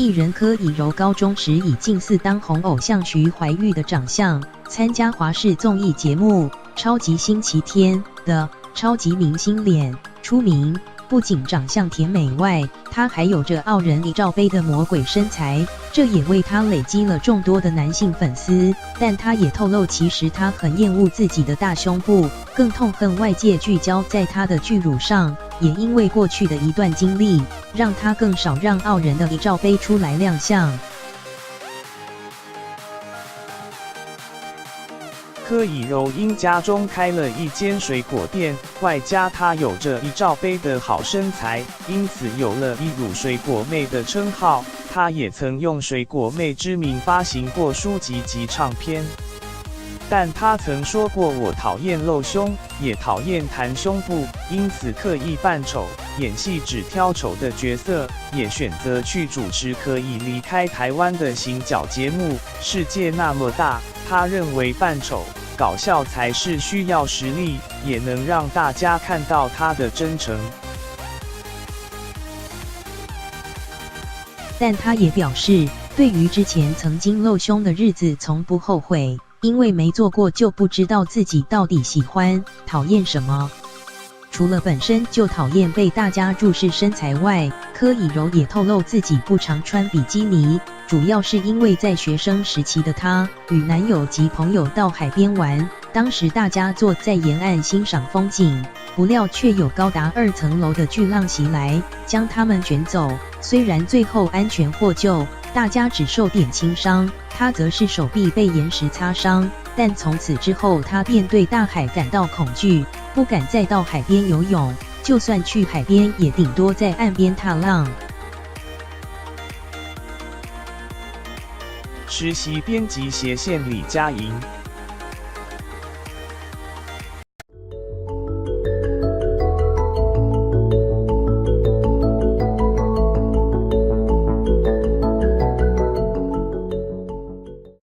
艺人柯以柔高中时以近似当红偶像徐怀钰的长相，参加华视综艺节目《超级星期天》的超级明星脸出名。不仅长相甜美外，她还有着傲人一罩杯的魔鬼身材，这也为她累积了众多的男性粉丝。但她也透露，其实她很厌恶自己的大胸部，更痛恨外界聚焦在她的巨乳上。也因为过去的一段经历，让她更少让傲人的一罩杯出来亮相。柯以柔因家中开了一间水果店，外加她有着一罩杯的好身材，因此有了一乳水果妹的称号。她也曾用水果妹之名发行过书籍及唱片。但她曾说过，我讨厌露胸，也讨厌弹胸部，因此刻意扮丑，演戏只挑丑的角色，也选择去主持可以离开台湾的行脚节目。世界那么大，她认为扮丑搞笑才是需要实力，也能让大家看到她的真诚。但她也表示，对于之前曾经露胸的日子从不后悔，因为没做过就不知道自己到底喜欢、讨厌什么。除了本身就讨厌被大家注视身材外，柯以柔也透露自己不常穿比基尼，主要是因为在学生时期的她与男友及朋友到海边玩，当时大家坐在沿岸欣赏风景，不料却有高达2层楼的巨浪袭来，将他们卷走。虽然最后安全获救，大家只受点轻伤，她则是手臂被岩石擦伤。但从此之后，她便对大海感到恐惧，不敢再到海边游泳，就算去海边，也顶多在岸边踏浪。实习编辑斜线李佳莹。